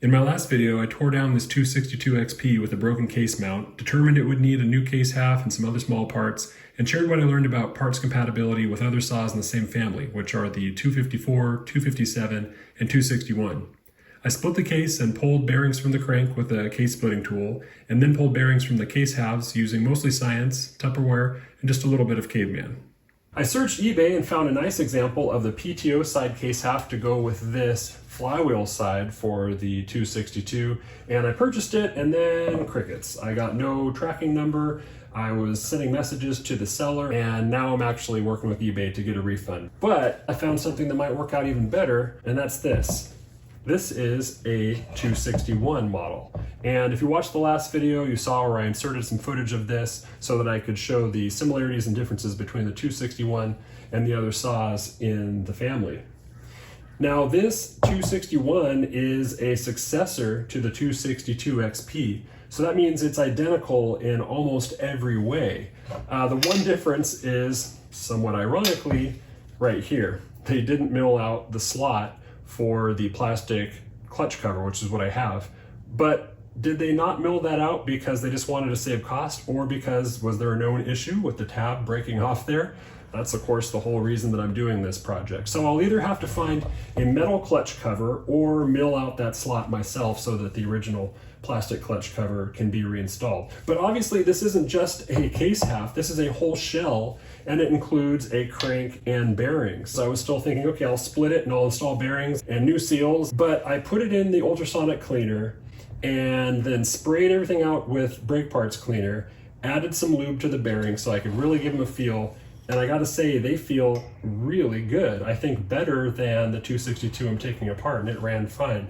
In my last video, I tore down this 262 XP with a broken case mount, determined it would need a new case half and some other small parts, and shared what I learned about parts compatibility with other saws in the same family, which are the 254, 257, and 261. I split the case and pulled bearings from the crank with a case splitting tool, and then pulled bearings from the case halves using mostly science, Tupperware, and just a little bit of caveman. I searched eBay and found a nice example of the PTO side case half to go with this flywheel side for the 262, and I purchased it, and then crickets. I got no tracking number. I was sending messages to the seller, and now I'm actually working with eBay to get a refund. But I found something that might work out even better, and that's this. This is a 261 model. And if you watched the last video, you saw where I inserted some footage of this so that I could show the similarities and differences between the 261 and the other saws in the family. Now this 261 is a successor to the 262 XP. So that means it's identical in almost every way. The one difference is, somewhat ironically, right here. They didn't mill out the slot for the plastic clutch cover, which is what I have. But did they not mill that out because they just wanted to save cost, or because was there a known issue with the tab breaking off there? That's of course the whole reason that I'm doing this project. So I'll either have to find a metal clutch cover or mill out that slot myself so that the original plastic clutch cover can be reinstalled. But obviously this isn't just a case half, this is a whole shell, and it includes a crank and bearings. So I was still thinking, okay, I'll split it and I'll install bearings and new seals, but I put it in the ultrasonic cleaner and then sprayed everything out with brake parts cleaner, added some lube to the bearings so I could really give them a feel. And I gotta say, they feel really good. I think better than the 262 I'm taking apart, and it ran fine.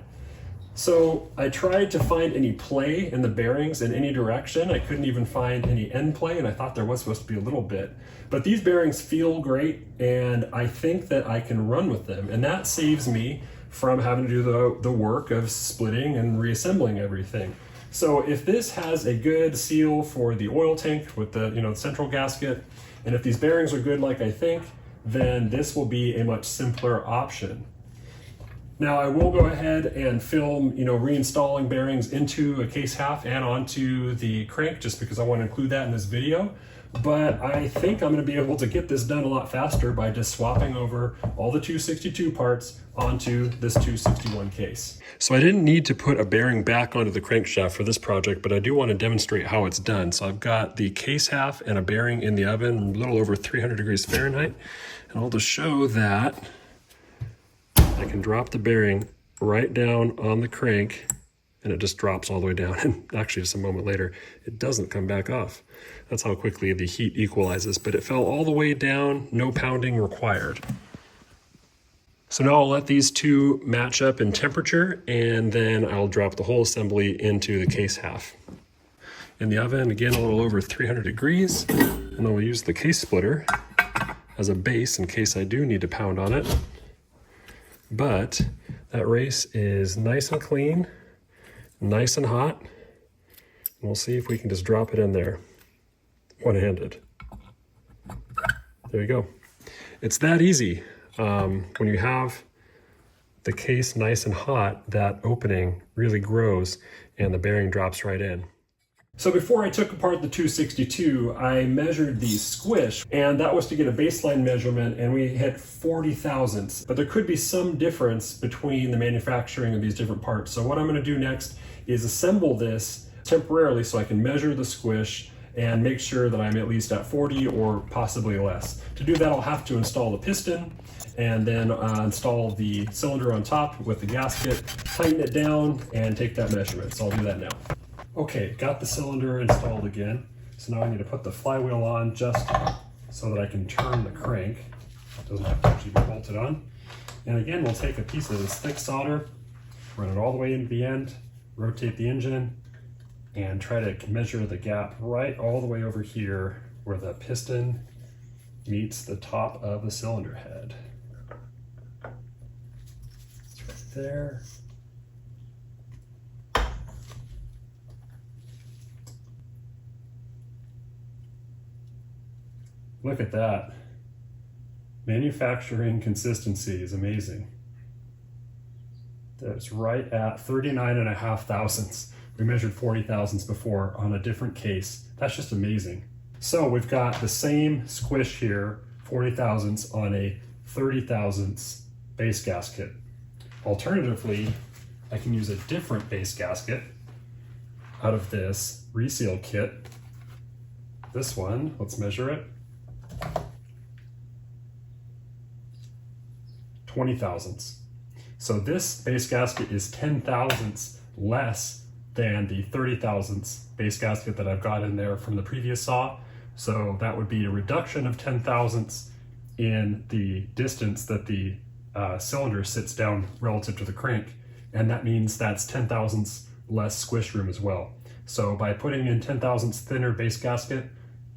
So I tried to find any play in the bearings in any direction. I couldn't even find any end play, and I thought there was supposed to be a little bit. But these bearings feel great, and I think that I can run with them. And that saves me from having to do the work of splitting and reassembling everything. So if this has a good seal for the oil tank with the central gasket, and if these bearings are good like I think, then this will be a much simpler option. Now I will go ahead and film, reinstalling bearings into a case half and onto the crank, just because I want to include that in this video. But I think I'm going to be able to get this done a lot faster by just swapping over all the 262 parts onto this 261 case. So I didn't need to put a bearing back onto the crankshaft for this project, but I do want to demonstrate how it's done. So I've got the case half and a bearing in the oven, a little over 300 degrees Fahrenheit. And I'll just show that I can drop the bearing right down on the crank, and it just drops all the way down. And actually just a moment later, it doesn't come back off. That's how quickly the heat equalizes, but it fell all the way down, no pounding required. So now I'll let these two match up in temperature, and then I'll drop the whole assembly into the case half. In the oven, again, a little over 300 degrees, and then we'll use the case splitter as a base in case I do need to pound on it. But that race is nice and clean, nice and hot. And we'll see if we can just drop it in there one-handed. There you go. It's that easy. When you have the case nice and hot, that opening really grows and the bearing drops right in. So before I took apart the 262, I measured the squish, and that was to get a baseline measurement, and we hit 40 thousandths. But there could be some difference between the manufacturing of these different parts. So what I'm going to do next is assemble this temporarily so I can measure the squish and make sure that I'm at least at 40 or possibly less. To do that, I'll have to install the piston and then install the cylinder on top with the gasket, tighten it down, and take that measurement. So I'll do that now. Okay, got the cylinder installed again. So now I need to put the flywheel on just so that I can turn the crank. It doesn't have to actually be bolted on. And again, we'll take a piece of this thick solder, run it all the way into the end, rotate the engine, and try to measure the gap right all the way over here where the piston meets the top of the cylinder head. It's right there. Look at that. Manufacturing consistency is amazing. That's right at 39.5 thousandths. We measured 40 thousandths before on a different case. That's just amazing. So we've got the same squish here, 40 thousandths on a 30 thousandths base gasket. Alternatively, I can use a different base gasket out of this reseal kit. This one, let's measure it. 20 thousandths. So this base gasket is 10 thousandths less than the 30 thousandths base gasket that I've got in there from the previous saw. So that would be a reduction of 10 thousandths in the distance that the cylinder sits down relative to the crank. And that means that's 10 thousandths less squish room as well. So by putting in 10 thousandths thinner base gasket,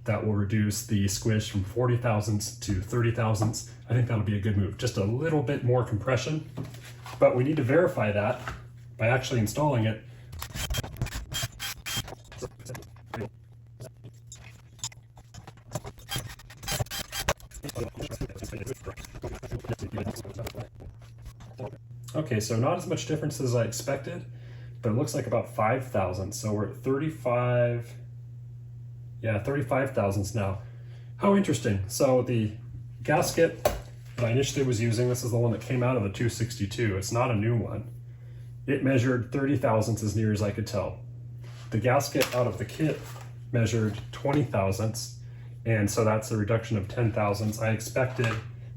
that will reduce the squish from 40 thousandths to 30 thousandths. I think that'll be a good move. Just a little bit more compression, but we need to verify that by actually installing it. Okay, so not as much difference as I expected, but it looks like about 5 thousandths. So we're at 35, yeah, 35 thousandths now. How interesting. So the gasket that I initially was using, this is the one that came out of the 262. It's not a new one. It measured 30 thousandths as near as I could tell. The gasket out of the kit measured 20 thousandths, and so that's a reduction of 10 thousandths. I expected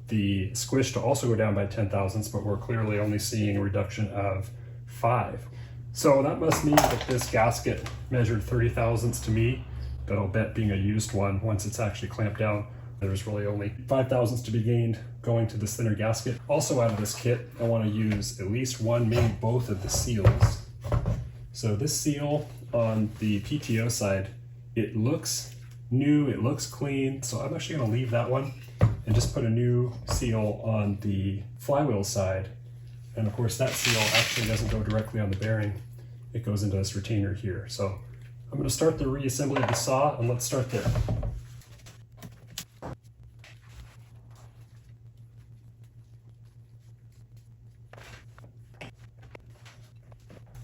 the squish to also go down by 10 thousandths, but we're clearly only seeing a reduction of 5. So that must mean that this gasket measured 30 thousandths to me, but I'll bet being a used one, once it's actually clamped down, there's really only 5 thousandths to be gained going to this thinner gasket. Also out of this kit, I want to use at least one, maybe both of the seals. So this seal on the PTO side, it looks new, it looks clean, so I'm actually going to leave that one and just put a new seal on the flywheel side. And of course that seal actually doesn't go directly on the bearing, it goes into this retainer here. So I'm going to start the reassembly of the saw, and let's start there.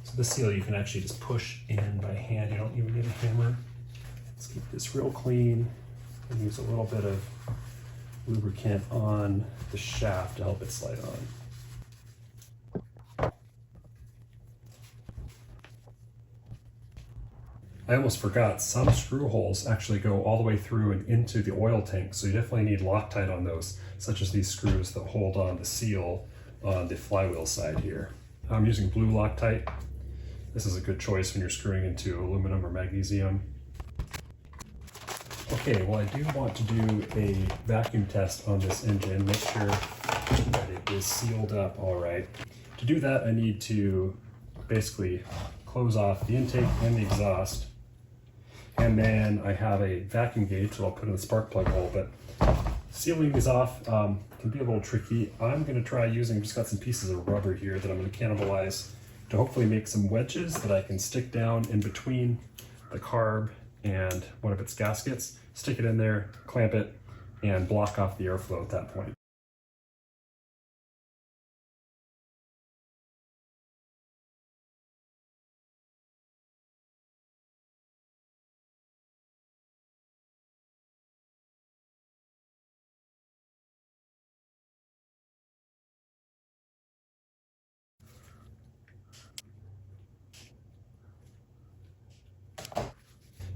So this seal you can actually just push in by hand, you don't even need a hammer. Let's keep this real clean and use a little bit of lubricant on the shaft to help it slide on. I almost forgot, some screw holes actually go all the way through and into the oil tank, so you definitely need Loctite on those, such as these screws that hold on the seal on the flywheel side here. I'm using blue Loctite. This is a good choice when you're screwing into aluminum or magnesium. Okay, well I do want to do a vacuum test on this engine, make sure that it is sealed up all right. To do that, I need to basically close off the intake and the exhaust. And then I have a vacuum gauge that I'll put in the spark plug hole, but sealing these off can be a little tricky. I'm gonna try using, just got some pieces of rubber here that I'm gonna cannibalize to hopefully make some wedges that I can stick down in between the carb and one of its gaskets, stick it in there, clamp it, and block off the airflow at that point.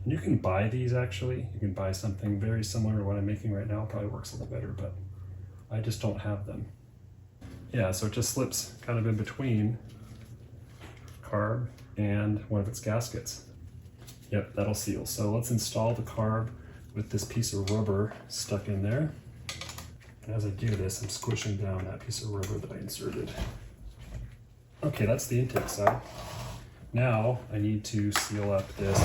You can buy these actually. You can buy something very similar to what I'm making right now. Probably works a little better, but I just don't have them. Yeah, so it just slips kind of in between carb and one of its gaskets. Yep, that'll seal. So let's install the carb with this piece of rubber stuck in there. And as I do this, I'm squishing down that piece of rubber that I inserted. Okay, that's the intake side. Now I need to seal up this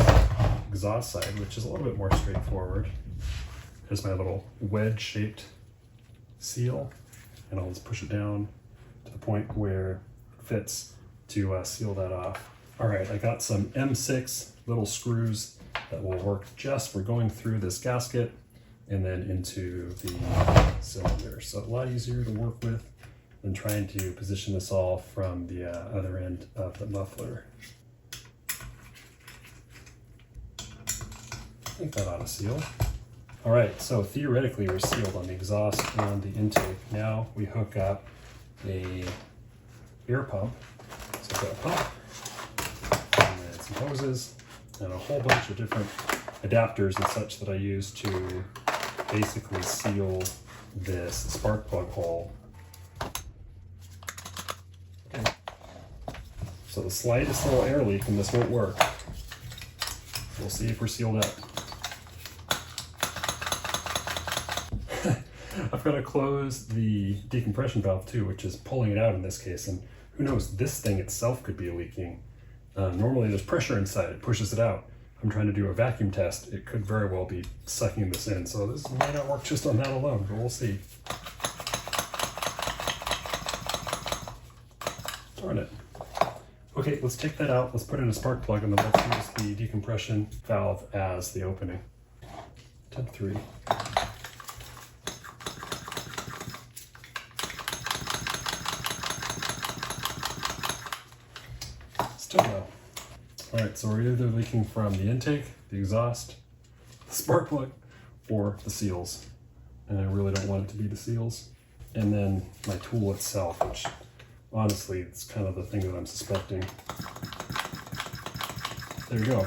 exhaust side, which is a little bit more straightforward. Here's my little wedge-shaped seal, and I'll just push it down to the point where it fits to seal that off. All right, I got some M6 little screws that will work just for going through this gasket and then into the cylinder. So a lot easier to work with I'm trying to position this all from the other end of the muffler. I think that ought to seal. All right, so theoretically we're sealed on the exhaust and the intake. Now we hook up a air pump. So I've got a pump, and then some hoses, and a whole bunch of different adapters and such that I use to basically seal this spark plug hole. Okay. So the slightest little air leak and this won't work. We'll see if we're sealed up. I've got to close the decompression valve too, which is pulling it out in this case, and who knows, this thing itself could be leaking. Normally there's pressure inside, it pushes it out. I'm trying to do a vacuum test. It could very well be sucking this in, so this may not work just on that alone, but we'll see. Darn it. Okay, let's take that out, let's put in a spark plug, and then let's use the decompression valve as the opening. Step 3. Still no. All right, so we're either leaking from the intake, the exhaust, the spark plug, or the seals. And I really don't want it to be the seals. And then my tool itself, which honestly, it's kind of the thing that I'm suspecting. There you go.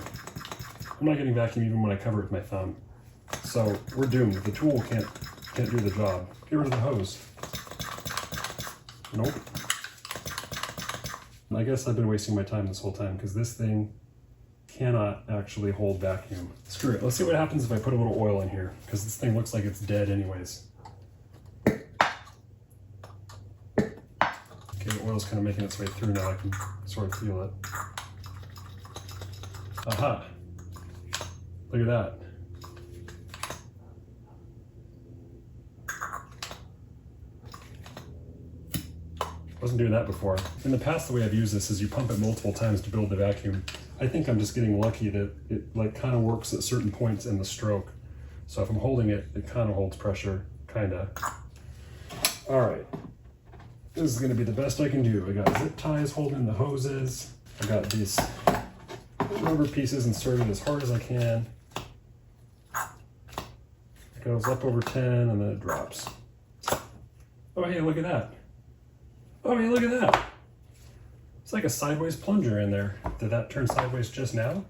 I'm not getting vacuum even when I cover it with my thumb. So we're doomed. The tool can't do the job. Get rid of the hose. Nope. I guess I've been wasting my time this whole time because this thing cannot actually hold vacuum. Screw it. Let's see what happens if I put a little oil in here, because this thing looks like it's dead anyways. Okay, the oil's kind of making its way through now. I can sort of feel it. Aha! Look at that. Wasn't doing that before. In the past, the way I've used this is you pump it multiple times to build the vacuum. I think I'm just getting lucky that it like kind of works at certain points in the stroke. So if I'm holding it, it kind of holds pressure, kind of. All right, this is gonna be the best I can do. I got zip ties holding the hoses. I got these rubber pieces inserted as hard as I can. It goes up over 10 and then it drops. Oh, hey, look at that. Oh, hey, look at that. It's like a sideways plunger in there. Did that turn sideways just now?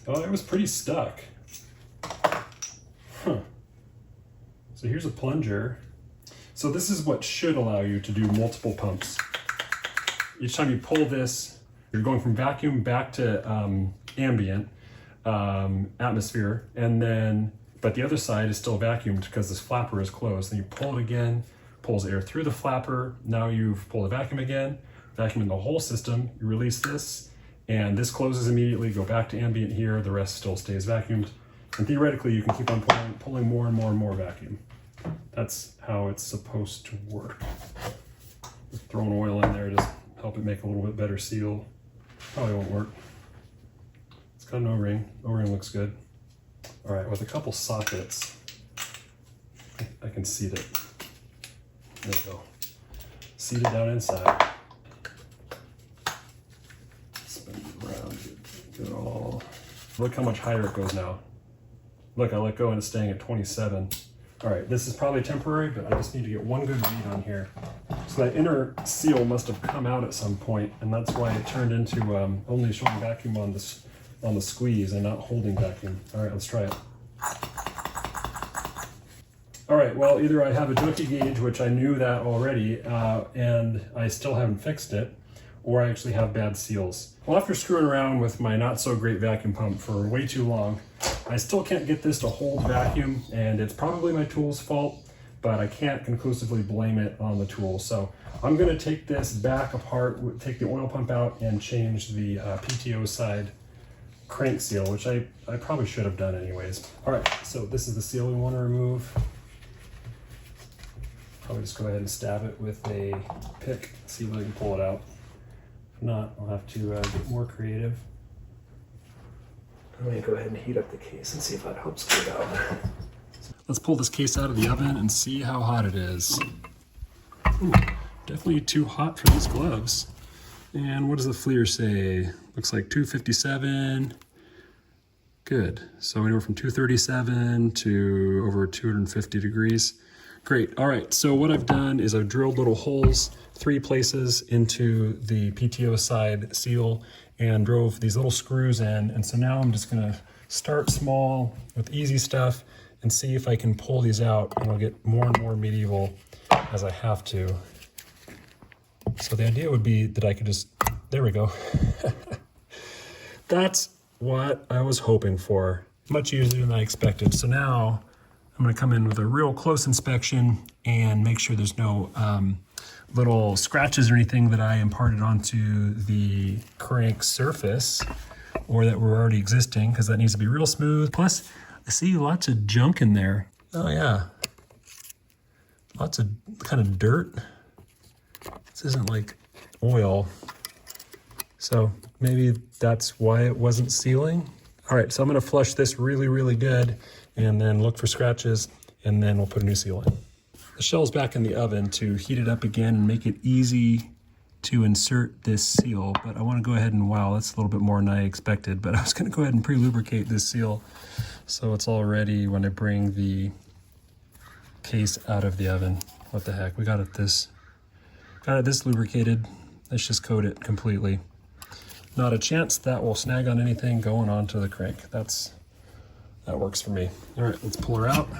Oh, it was pretty stuck. Huh. So here's a plunger. So this is what should allow you to do multiple pumps. Each time you pull this, you're going from vacuum back to ambient atmosphere, and then, but the other side is still vacuumed because this flapper is closed. Then you pull it again, pulls air through the flapper. Now you've pulled the vacuum again, vacuuming the whole system. You release this, and this closes immediately, go back to ambient here. The rest still stays vacuumed. And theoretically, you can keep on pulling more and more and more vacuum. That's how it's supposed to work. Just throwing oil in there to help it make a little bit better seal. Probably won't work. It's got an O-ring. O-ring looks good. All right, with a couple sockets, I can seat it. There we go. Seat it down inside. Spin it around. Get it all. Look how much higher it goes now. Look, I let go and it's staying at 27. All right, this is probably temporary, but I just need to get one good read on here. So that inner seal must have come out at some point, and that's why it turned into only showing vacuum on the squeeze and not holding vacuum. All right, let's try it. All right, well, either I have a junky gauge, which I knew that already, and I still haven't fixed it, or I actually have bad seals. Well, after screwing around with my not so great vacuum pump for way too long, I still can't get this to hold vacuum, and it's probably my tool's fault, but I can't conclusively blame it on the tool. So I'm gonna take this back apart, take the oil pump out, and change the PTO side crank seal, which I probably should have done anyways. All right, so this is the seal we wanna remove. Probably just go ahead and stab it with a pick, see if I can pull it out. If not, I'll have to get more creative. I'm gonna go ahead and heat up the case and see if that helps get it out. Let's pull this case out of the oven and see how hot it is. Ooh, Definitely too hot for these gloves. And what does the FLIR say? Looks like 257. Good. So anywhere from 237 to over 250 degrees. Great. All right. So what I've done is I've drilled little holes 3 places into the PTO side seal and drove these little screws in. And so now I'm just going to start small with easy stuff and see if I can pull these out, and I'll get more and more medieval as I have to. So the idea would be that I could just, there we go. That's what I was hoping for. Much easier than I expected. So now I'm going to come in with a real close inspection and make sure there's no little scratches or anything that I imparted onto the crank surface or that were already existing, because that needs to be real smooth. Plus, I see lots of junk in there. Oh yeah, lots of kind of dirt. This isn't like oil. So maybe that's why it wasn't sealing. All right, so I'm gonna flush this really, really good and then look for scratches, and then we'll put a new seal in. The shell's back in the oven to heat it up again and make it easy to insert this seal, but I wanna go ahead and, wow, that's a little bit more than I expected, but I was gonna go ahead and pre-lubricate this seal so it's all ready when I bring the case out of the oven. What the heck, we got it this lubricated. Let's just coat it completely. Not a chance that will snag on anything going onto the crank. That works for me. All right, let's pull her out.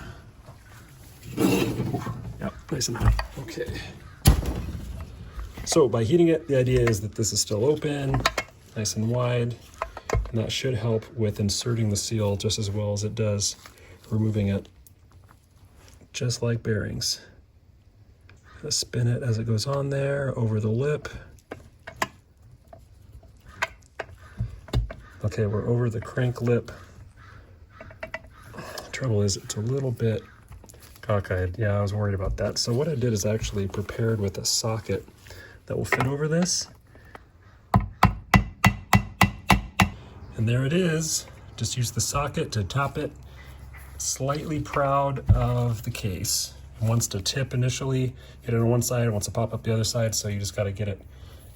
Yep, nice and hot. Okay. So by heating it, the idea is that this is still open, nice and wide, and that should help with inserting the seal just as well as it does removing it, just like bearings. Let's spin it as it goes on there, over the lip. Okay, we're over the crank lip. The trouble is it's a little bit cockeyed. Yeah, I was worried about that. So what I did is actually prepared with a socket that will fit over this. And there it is. Just use the socket to top it. Slightly proud of the case. It wants to tip initially, hit it on one side, it wants to pop up the other side, so you just got to get it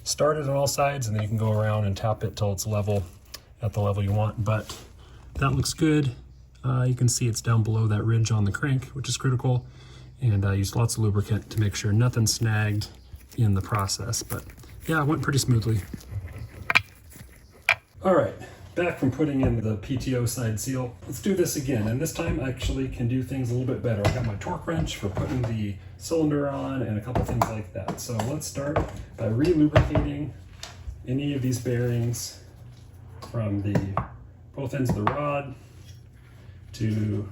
started on all sides, and then you can go around and tap it till it's level, at the level you want. But that looks good. You can see it's down below that ridge on the crank, which is critical, and I used lots of lubricant to make sure nothing snagged in the process. But yeah, it went pretty smoothly. All right, back from putting in the PTO side seal. Let's do this again, and this time I actually can do things a little bit better. I got my torque wrench for putting the cylinder on and a couple things like that. So let's start by re-lubricating any of these bearings from the both ends of the rod to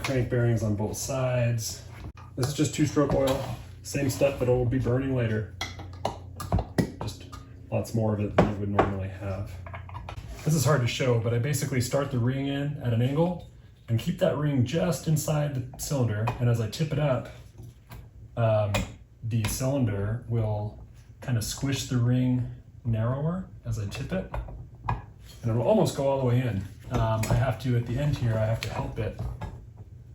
crank bearings on both sides. This is just 2-stroke oil, same stuff, but it will be burning later. Just lots more of it than you would normally have. This is hard to show, but I basically start the ring in at an angle and keep that ring just inside the cylinder, and as I tip it up, the cylinder will kind of squish the ring narrower as I tip it, and it'll almost go all the way in. I have to, at the end here, I have to help it.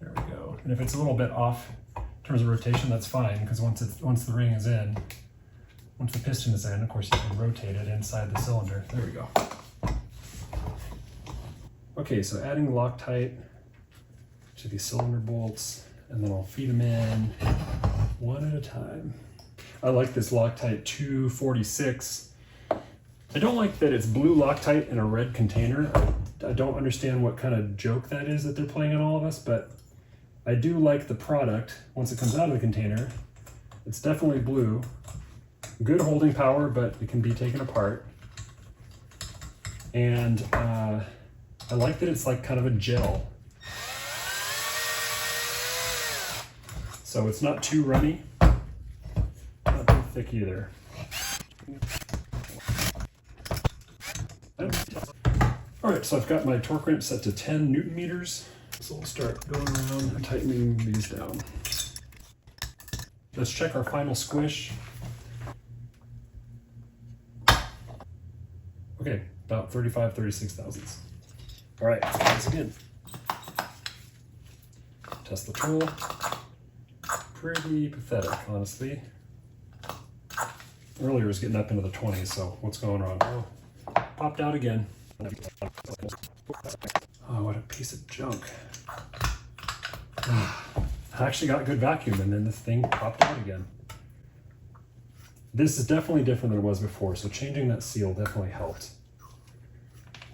There we go. And if it's a little bit off in terms of rotation, that's fine, because once the ring is in, once the piston is in, of course you can rotate it inside the cylinder. There we go. Okay, so adding Loctite to these cylinder bolts, and then I'll feed them in one at a time. I like this Loctite 246. I don't like that it's blue Loctite in a red container. I don't understand what kind of joke that is that they're playing on all of us, but I do like the product once it comes out of the container. It's definitely blue. Good holding power, but it can be taken apart. And I like that it's like kind of a gel. So it's not too runny, not too thick either. All right, so I've got my torque wrench set to 10 Newton meters. So we'll start going around and tightening these down. Let's check our final squish. Okay, about 36 thousandths. All right, let's try this again. Test the tool. pretty pathetic, honestly. Earlier it was getting up into the 20s, so what's going on? Oh, popped out again. Oh, what a piece of junk. I actually got good vacuum, and then this thing popped out again. This is definitely different than it was before, so changing that seal definitely helped.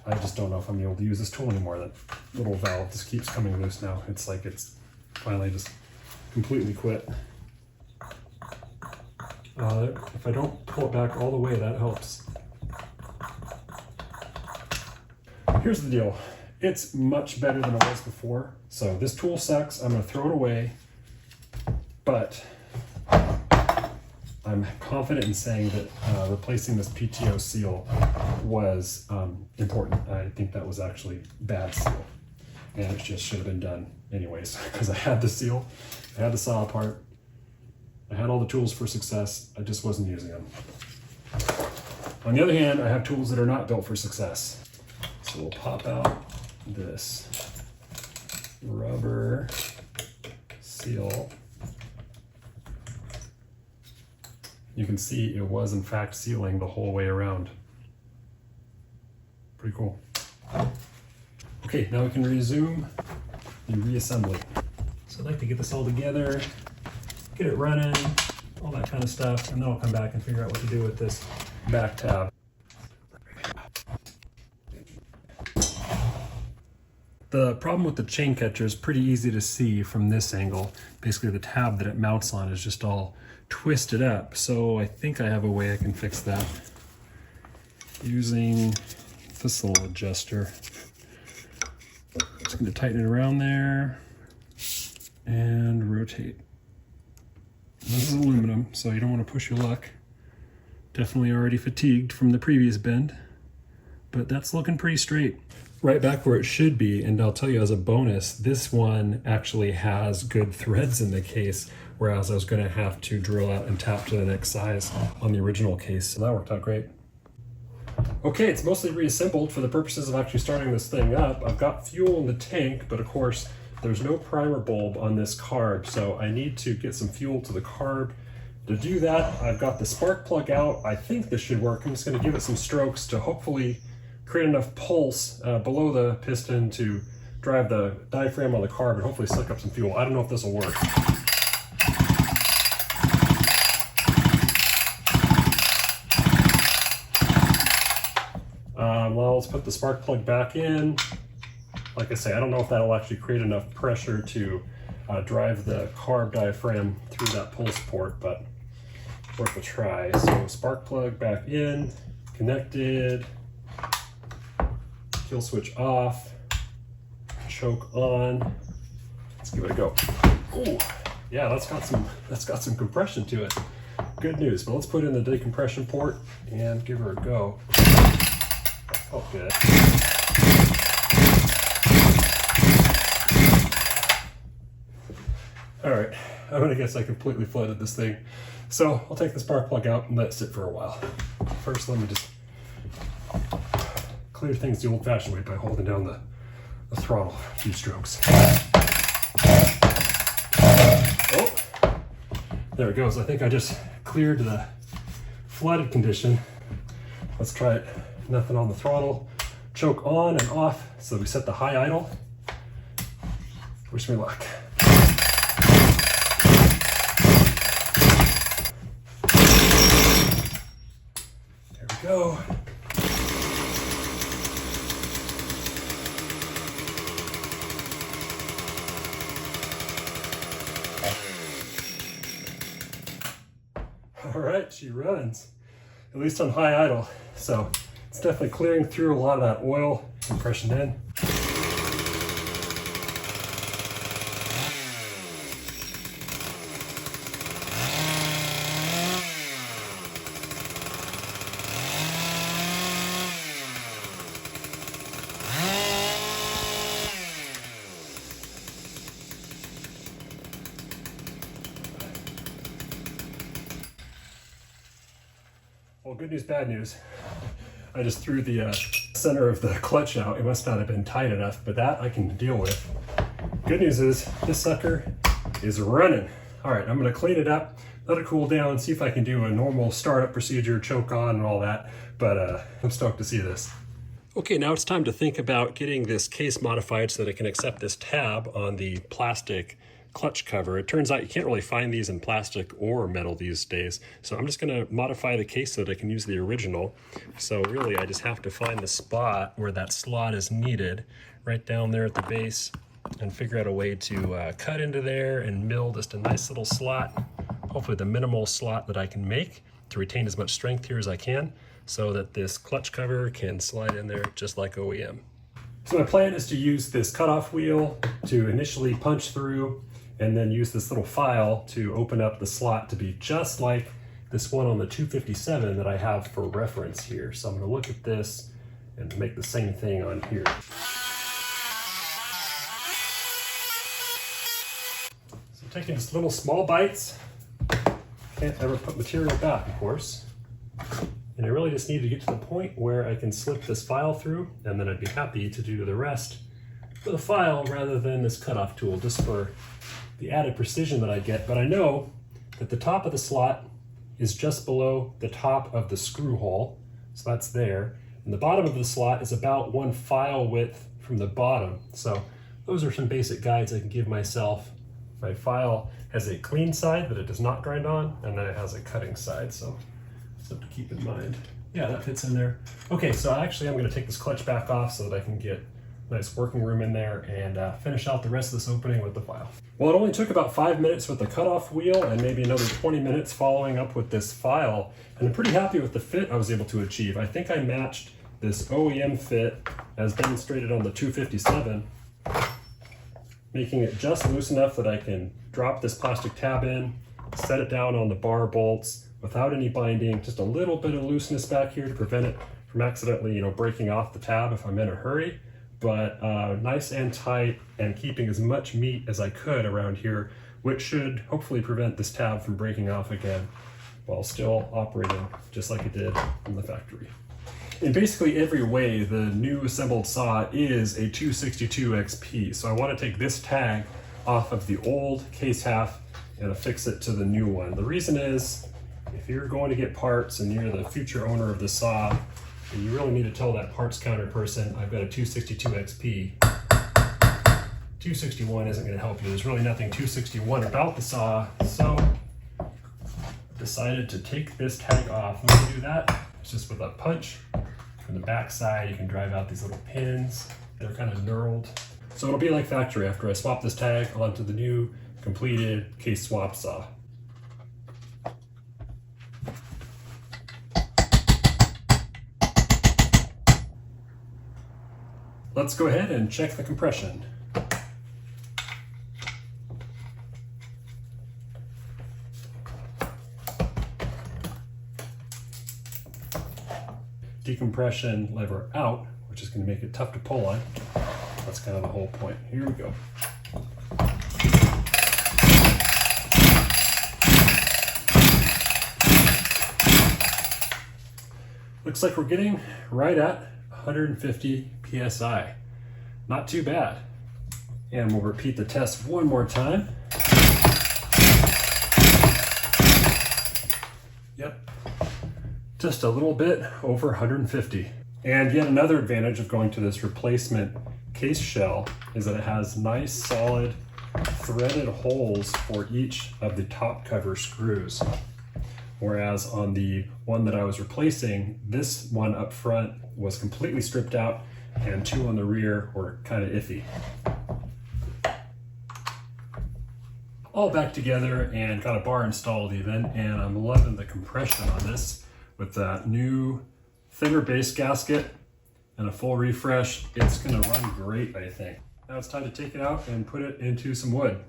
I just don't know if I'm able to use this tool anymore. That little valve just keeps coming loose now. It's like it's finally just completely quit. If I don't pull it back all the way, that helps. Here's the deal. It's much better than it was before. So this tool sucks. I'm going to throw it away. But I'm confident in saying that replacing this PTO seal was important. I think that was actually bad seal. And it just should have been done anyways, because I had the seal, I had the saw part, I had all the tools for success, I just wasn't using them. On the other hand, I have tools that are not built for success. So we'll pop out this rubber seal. You can see it was in fact sealing the whole way around. Pretty cool. Okay, now we can resume the reassembly. So I'd like to get this all together, get it running, all that kind of stuff, and then I'll come back and figure out what to do with this back tab. The problem with the chain catcher is pretty easy to see from this angle. Basically the tab that it mounts on is just all twisted up. So I think I have a way I can fix that using this little adjuster. Just going to tighten it around there and rotate. This is aluminum, so you don't want to push your luck. Definitely already fatigued from the previous bend, but that's looking pretty straight. Right back where it should be, and I'll tell you as a bonus, this one actually has good threads in the case, whereas I was going to have to drill out and tap to the next size on the original case, so that worked out great. Okay, it's mostly reassembled for the purposes of actually starting this thing up. I've got fuel in the tank, but of course there's no primer bulb on this carb, so I need to get some fuel to the carb. To do that, I've got the spark plug out. I think this should work. I'm just going to give it some strokes to hopefully create enough pulse below the piston to drive the diaphragm on the carb and hopefully suck up some fuel. I don't know if this will work. Well, let's put the spark plug back in. Like I say, I don't know if that'll actually create enough pressure to drive the carb diaphragm through that pulse port, but worth a try. So spark plug back in, connected, kill switch off, choke on. Let's give it a go. Ooh, yeah, that's got some compression to it. Good news. But let's put in the decompression port and give her a go. Oh, good. All right, I'm gonna guess I completely flooded this thing. So I'll take the spark plug out and let it sit for a while. First, let me just clear things the old-fashioned way by holding down the throttle a few strokes. Oh, there it goes. I think I just cleared the flooded condition. Let's try it. Nothing on the throttle. Choke on and off. So we set the high idle. Wish me luck. There we go. All right, she runs, at least on high idle. So it's definitely clearing through a lot of that oil, compression in. Well, good news, bad news. I just threw the center of the clutch out. It must not have been tight enough, but that I can deal with. Good news is this sucker is running. All right, I'm gonna clean it up, let it cool down, see if I can do a normal startup procedure, choke on and all that, but I'm stoked to see this. Okay, now it's time to think about getting this case modified so that it can accept this tab on the plastic clutch cover. It turns out you can't really find these in plastic or metal these days, so I'm just gonna modify the case so that I can use the original. So really, I just have to find the spot where that slot is needed, right down there at the base, and figure out a way to cut into there and mill just a nice little slot, hopefully the minimal slot that I can make to retain as much strength here as I can so that this clutch cover can slide in there just like OEM. So my plan is to use this cutoff wheel to initially punch through and then use this little file to open up the slot to be just like this one on the 257 that I have for reference here. So I'm going to look at this and make the same thing on here. Taking just little small bites. Can't ever put material back, of course. And I really just need to get to the point where I can slip this file through, and then I'd be happy to do the rest with a file rather than this cutoff tool, just for the added precision that I get. But I know that the top of the slot is just below the top of the screw hole, so that's there. And the bottom of the slot is about 1 file width from the bottom. So those are some basic guides I can give myself. My file has a clean side that it does not grind on, and then it has a cutting side, so something to keep in mind. Yeah, that fits in there. Okay, so actually I'm going to take this clutch back off so that I can get a nice working room in there and finish out the rest of this opening with the file. Well, it only took about 5 minutes with the cutoff wheel and maybe another 20 minutes following up with this file, and I'm pretty happy with the fit I was able to achieve. I think I matched this OEM fit as demonstrated on the 257. Making it just loose enough that I can drop this plastic tab in, set it down on the bar bolts without any binding, just a little bit of looseness back here to prevent it from accidentally, breaking off the tab if I'm in a hurry, but nice and tight and keeping as much meat as I could around here, which should hopefully prevent this tab from breaking off again while still operating just like it did in the factory. In basically every way, the new assembled saw is a 262 XP. So I want to take this tag off of the old case half and affix it to the new one. The reason is, if you're going to get parts and you're the future owner of the saw, you really need to tell that parts counter person, I've got a 262 XP. 261 isn't going to help you. There's really nothing 261 about the saw, so I decided to take this tag off. When you do that, it's just with a punch. From the back side, you can drive out these little pins. They're kind of knurled. So it'll be like factory after I swap this tag onto the new completed case swap saw. Let's go ahead and check the compression. Decompression lever out, which is going to make it tough to pull on. That's kind of the whole point. Here we go. Looks like we're getting right at 150 PSI. Not too bad. And we'll repeat the test one more time. Yep. Just a little bit over 150. And yet another advantage of going to this replacement case shell is that it has nice solid threaded holes for each of the top cover screws. Whereas on the one that I was replacing, this one up front was completely stripped out and 2 on the rear were kind of iffy. All back together and got a bar installed even, and I'm loving the compression on this. With that new thinner base gasket and a full refresh, it's gonna run great, I think. Now it's time to take it out and put it into some wood.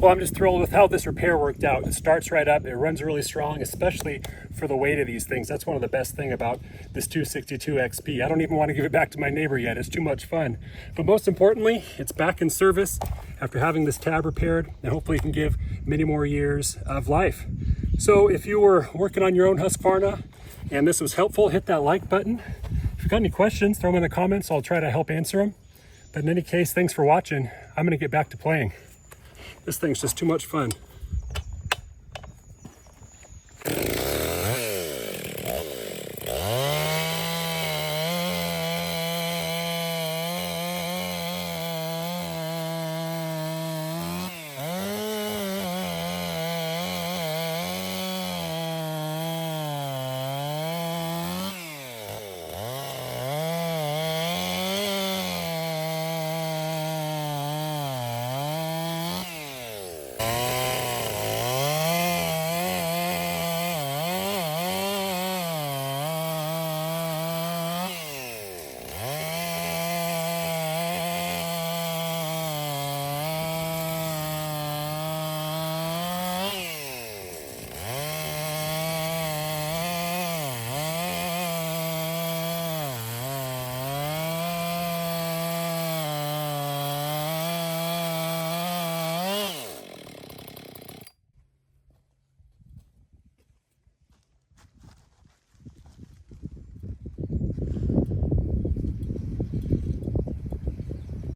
Well, I'm just thrilled with how this repair worked out. It starts right up, it runs really strong, especially for the weight of these things. That's one of the best things about this 262 XP. I don't even want to give it back to my neighbor yet. It's too much fun. But most importantly, it's back in service after having this tab repaired, and hopefully it can give many more years of life. So if you were working on your own Husqvarna and this was helpful, hit that like button. If you've got any questions, throw them in the comments. I'll try to help answer them. But in any case, thanks for watching. I'm going to get back to playing. This thing's just too much fun.